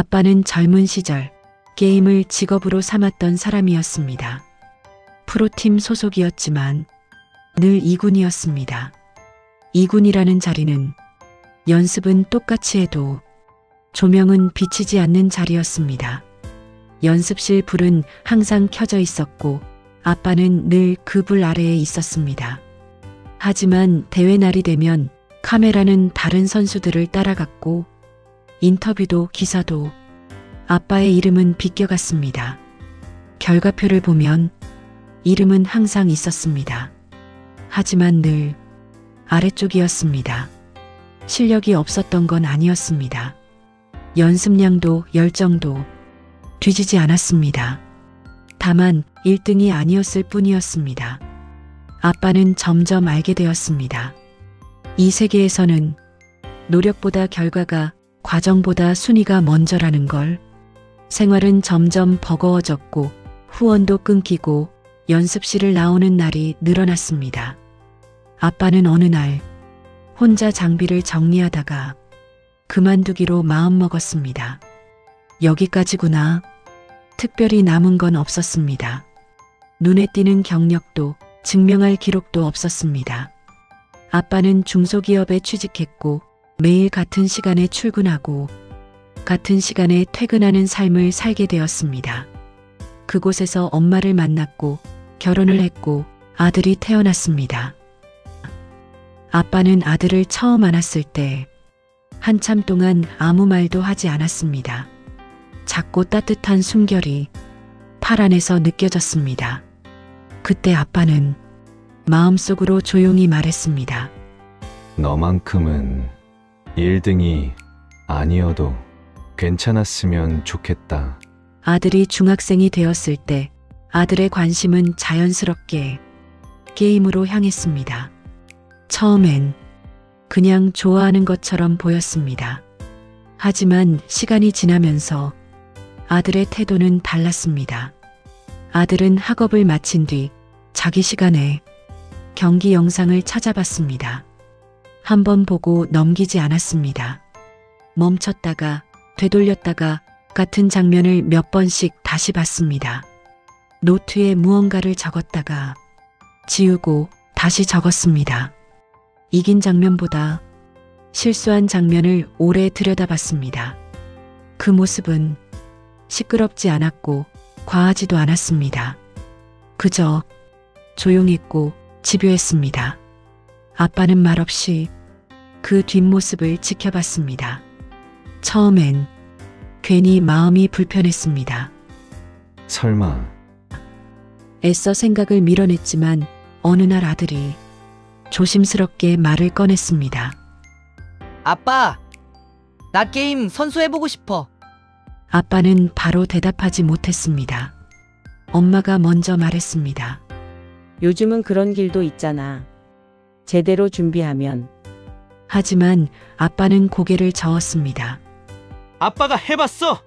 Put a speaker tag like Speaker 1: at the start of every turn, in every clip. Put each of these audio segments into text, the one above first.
Speaker 1: 아빠는 젊은 시절 게임을 직업으로 삼았던 사람이었습니다. 프로팀 소속이었지만 늘 2군이었습니다. 2군이라는 자리는 연습은 똑같이 해도 조명은 비치지 않는 자리였습니다. 연습실 불은 항상 켜져 있었고 아빠는 늘 그 불 아래에 있었습니다. 하지만 대회 날이 되면 카메라는 다른 선수들을 따라갔고 인터뷰도 기사도 아빠의 이름은 비껴갔습니다. 결과표를 보면 이름은 항상 있었습니다. 하지만 늘 아래쪽이었습니다. 실력이 없었던 건 아니었습니다. 연습량도 열정도 뒤지지 않았습니다. 다만 1등이 아니었을 뿐이었습니다. 아빠는 점점 알게 되었습니다. 이 세계에서는 노력보다 결과가 과정보다 순위가 먼저라는 걸. 생활은 점점 버거워졌고 후원도 끊기고 연습실을 나오는 날이 늘어났습니다. 아빠는 어느 날 혼자 장비를 정리하다가 그만두기로 마음먹었습니다. 여기까지구나. 특별히 남은 건 없었습니다. 눈에 띄는 경력도 증명할 기록도 없었습니다. 아빠는 중소기업에 취직했고 매일 같은 시간에 출근하고 같은 시간에 퇴근하는 삶을 살게 되었습니다. 그곳에서 엄마를 만났고 결혼을 했고 아들이 태어났습니다. 아빠는 아들을 처음 안았을 때 한참 동안 아무 말도 하지 않았습니다. 작고 따뜻한 숨결이 팔 안에서 느껴졌습니다. 그때 아빠는 마음속으로 조용히 말했습니다.
Speaker 2: 너만큼은 1등이 아니어도 괜찮았으면 좋겠다.
Speaker 1: 아들이 중학생이 되었을 때 아들의 관심은 자연스럽게 게임으로 향했습니다. 처음엔 그냥 좋아하는 것처럼 보였습니다. 하지만 시간이 지나면서 아들의 태도는 달랐습니다. 아들은 학업을 마친 뒤 자기 시간에 경기 영상을 찾아봤습니다. 한 번 보고 넘기지 않았습니다. 멈췄다가 되돌렸다가 같은 장면을 몇 번씩 다시 봤습니다. 노트에 무언가를 적었다가 지우고 다시 적었습니다. 이긴 장면보다 실수한 장면을 오래 들여다봤습니다. 그 모습은 시끄럽지 않았고 과하지도 않았습니다. 그저 조용했고 집요했습니다. 아빠는 말없이 그 뒷모습을 지켜봤습니다. 처음엔 괜히 마음이 불편했습니다.
Speaker 2: 설마
Speaker 1: 애써 생각을 밀어냈지만 어느 날 아들이 조심스럽게 말을 꺼냈습니다.
Speaker 3: 아빠, 나 게임 선수 해보고 싶어.
Speaker 1: 아빠는 바로 대답하지 못했습니다. 엄마가 먼저 말했습니다.
Speaker 4: 요즘은 그런 길도 있잖아. 제대로 준비하면.
Speaker 1: 하지만 아빠는 고개를 저었습니다.
Speaker 5: 아빠가 해봤어.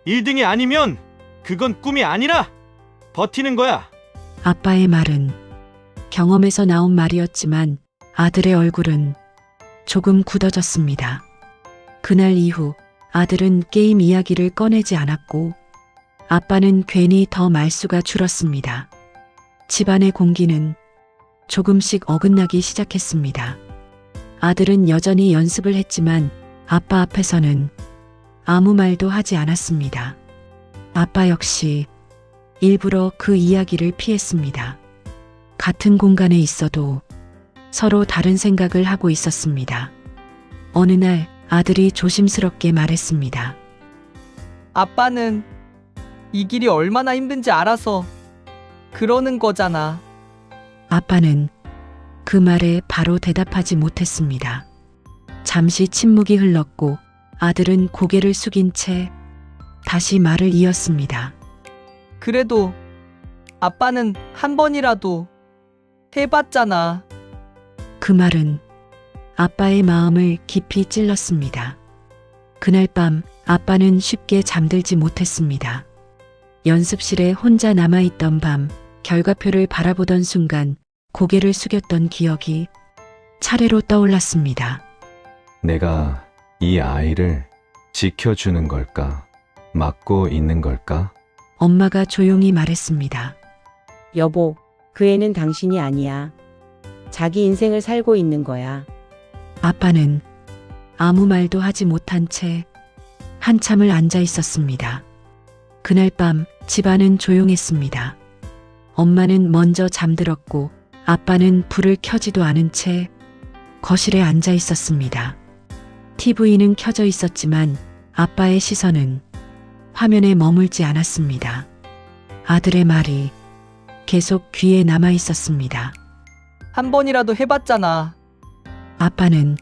Speaker 5: 1등이 아니면 그건 꿈이 아니라 버티는 거야.
Speaker 1: 아빠의 말은 경험에서 나온 말이었지만 아들의 얼굴은 조금 굳어졌습니다. 그날 이후 아들은 게임 이야기를 꺼내지 않았고 아빠는 괜히 더 말수가 줄었습니다. 집안의 공기는 조금씩 어긋나기 시작했습니다. 아들은 여전히 연습을 했지만 아빠 앞에서는 아무 말도 하지 않았습니다. 아빠 역시 일부러 그 이야기를 피했습니다. 같은 공간에 있어도 서로 다른 생각을 하고 있었습니다. 어느 날 아들이 조심스럽게 말했습니다.
Speaker 3: 아빠는 이 길이 얼마나 힘든지 알아서 그러는 거잖아.
Speaker 1: 아빠는 그 말에 바로 대답하지 못했습니다. 잠시 침묵이 흘렀고 아들은 고개를 숙인 채 다시 말을 이었습니다.
Speaker 3: 그래도 아빠는 한 번이라도 해봤잖아.
Speaker 1: 그 말은 아빠의 마음을 깊이 찔렀습니다. 그날 밤 아빠는 쉽게 잠들지 못했습니다. 연습실에 혼자 남아있던 밤 결과표를 바라보던 순간 고개를 숙였던 기억이 차례로 떠올랐습니다.
Speaker 2: 내가 이 아이를 지켜주는 걸까? 맞고 있는 걸까?
Speaker 1: 엄마가 조용히 말했습니다.
Speaker 4: 여보, 그 애는 당신이 아니야. 자기 인생을 살고 있는 거야.
Speaker 1: 아빠는 아무 말도 하지 못한 채 한참을 앉아 있었습니다. 그날 밤 집안은 조용했습니다. 엄마는 먼저 잠들었고 아빠는 불을 켜지도 않은 채 거실에 앉아 있었습니다. TV는 켜져 있었지만 아빠의 시선은 화면에 머물지 않았습니다. 아들의 말이 계속 귀에 남아 있었습니다.
Speaker 3: 한 번이라도 해봤잖아.
Speaker 1: 아빠는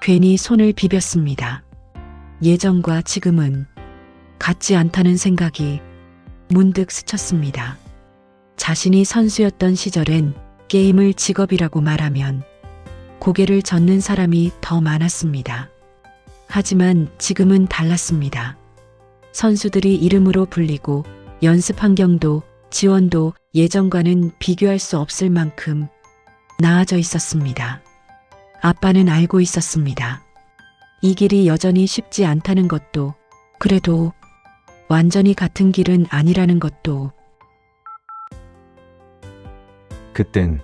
Speaker 1: 괜히 손을 비볐습니다. 예전과 지금은 같지 않다는 생각이 문득 스쳤습니다. 자신이 선수였던 시절엔 게임을 직업이라고 말하면 고개를 젓는 사람이 더 많았습니다. 하지만 지금은 달랐습니다. 선수들이 이름으로 불리고 연습 환경도 지원도 예전과는 비교할 수 없을 만큼 나아져 있었습니다. 아빠는 알고 있었습니다. 이 길이 여전히 쉽지 않다는 것도, 그래도 완전히 같은 길은 아니라는 것도.
Speaker 2: 그땐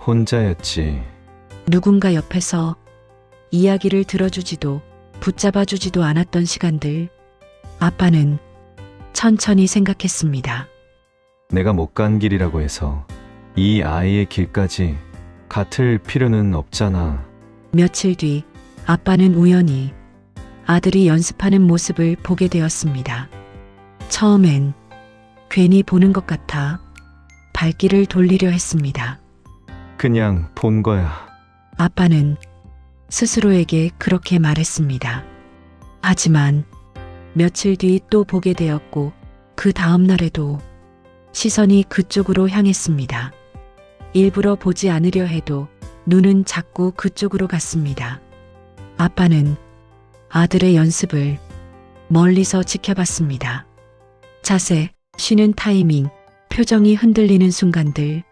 Speaker 2: 혼자였지.
Speaker 1: 누군가 옆에서 이야기를 들어주지도 붙잡아주지도 않았던 시간들. 아빠는 천천히 생각했습니다.
Speaker 2: 내가 못 간 길이라고 해서 이 아이의 길까지 같을 필요는 없잖아.
Speaker 1: 며칠 뒤 아빠는 우연히 아들이 연습하는 모습을 보게 되었습니다. 처음엔 괜히 보는 것 같아 발길을 돌리려 했습니다.
Speaker 2: 그냥 본 거야.
Speaker 1: 아빠는 스스로에게 그렇게 말했습니다. 하지만 며칠 뒤 또 보게 되었고 그 다음 날에도 시선이 그쪽으로 향했습니다. 일부러 보지 않으려 해도 눈은 자꾸 그쪽으로 갔습니다. 아빠는 아들의 연습을 멀리서 지켜봤습니다. 자세, 쉬는 타이밍, 표정이 흔들리는 순간들.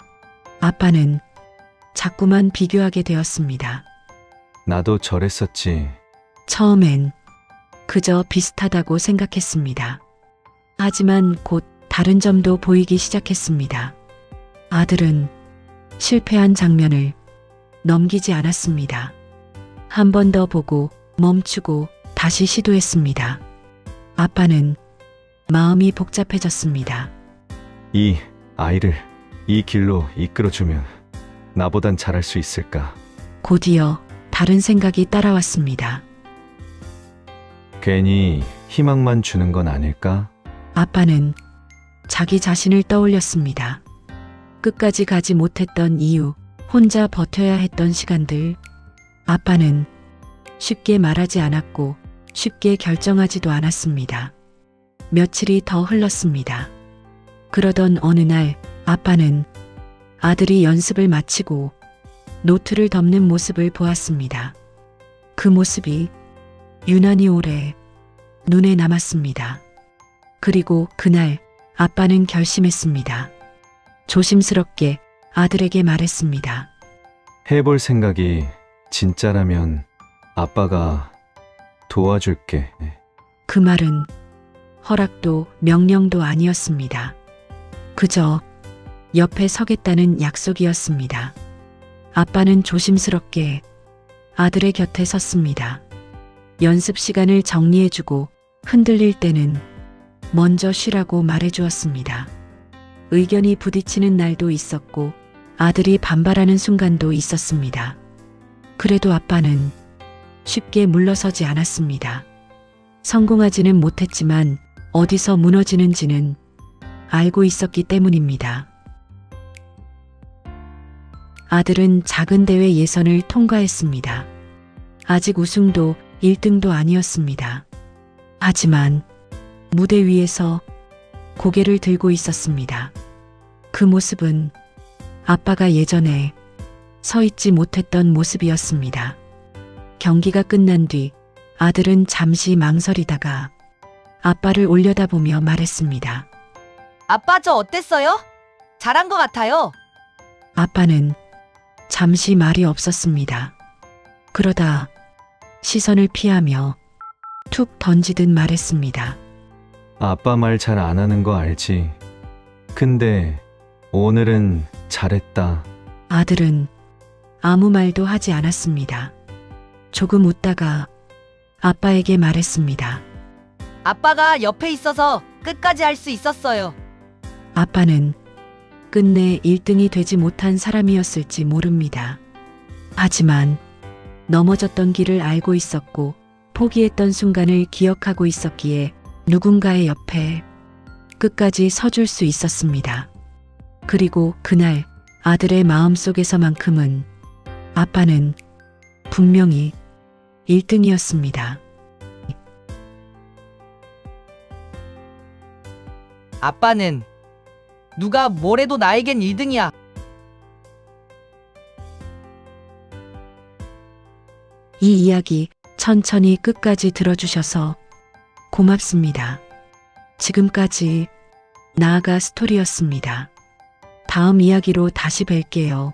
Speaker 1: 아빠는 자꾸만 비교하게 되었습니다.
Speaker 2: 나도 저랬었지.
Speaker 1: 처음엔 그저 비슷하다고 생각했습니다. 하지만 곧 다른 점도 보이기 시작했습니다. 아들은 실패한 장면을 넘기지 않았습니다. 한 번 더 보고 멈추고 다시 시도했습니다. 아빠는 마음이 복잡해졌습니다.
Speaker 2: 이 아이를 이 길로 이끌어주면 나보단 잘할 수 있을까?
Speaker 1: 곧이어 다른 생각이 따라왔습니다.
Speaker 2: 괜히 희망만 주는 건 아닐까?
Speaker 1: 아빠는 자기 자신을 떠올렸습니다. 끝까지 가지 못했던 이유, 혼자 버텨야 했던 시간들. 아빠는 쉽게 말하지 않았고 쉽게 결정하지도 않았습니다. 며칠이 더 흘렀습니다. 그러던 어느 날 아빠는 아들이 연습을 마치고 노트를 덮는 모습을 보았습니다. 그 모습이 유난히 오래 눈에 남았습니다. 그리고 그날 아빠는 결심했습니다. 조심스럽게 아들에게 말했습니다.
Speaker 2: 해볼 생각이 진짜라면 아빠가 도와줄게.
Speaker 1: 그 말은 허락도 명령도 아니었습니다. 그저 옆에 서겠다는 약속이었습니다. 아빠는 조심스럽게 아들의 곁에 섰습니다. 연습 시간을 정리해주고 흔들릴 때는 먼저 쉬라고 말해주었습니다. 의견이 부딪히는 날도 있었고 아들이 반발하는 순간도 있었습니다. 그래도 아빠는 쉽게 물러서지 않았습니다. 성공하지는 못했지만 어디서 무너지는지는 알고 있었기 때문입니다. 아들은 작은 대회 예선을 통과했습니다. 아직 우승도 1등도 아니었습니다. 하지만 무대 위에서 고개를 들고 있었습니다. 그 모습은 아빠가 예전에 서 있지 못했던 모습이었습니다. 경기가 끝난 뒤 아들은 잠시 망설이다가 아빠를 올려다보며 말했습니다.
Speaker 6: 아빠 저 어땠어요? 잘한 것 같아요.
Speaker 1: 아빠는 잠시 말이 없었습니다. 그러다 시선을 피하며 툭 던지듯 말했습니다.
Speaker 2: 아빠 말 잘 안 하는 거 알지? 근데 오늘은 잘했다.
Speaker 1: 아들은 아무 말도 하지 않았습니다. 조금 웃다가 아빠에게 말했습니다.
Speaker 6: 아빠가 옆에 있어서 끝까지 할 수 있었어요.
Speaker 1: 아빠는 끝내 1등이 되지 못한 사람이었을지 모릅니다. 하지만 넘어졌던 길을 알고 있었고 포기했던 순간을 기억하고 있었기에 누군가의 옆에 끝까지 서줄 수 있었습니다. 그리고 그날 아들의 마음속에서만큼은 아빠는 분명히 1등이었습니다.
Speaker 3: 아빠는
Speaker 6: 누가 뭐래도 나에겐 1등이야.
Speaker 1: 이 이야기 천천히 끝까지 들어주셔서 고맙습니다. 지금까지 나아가 스토리였습니다. 다음 이야기로 다시 뵐게요.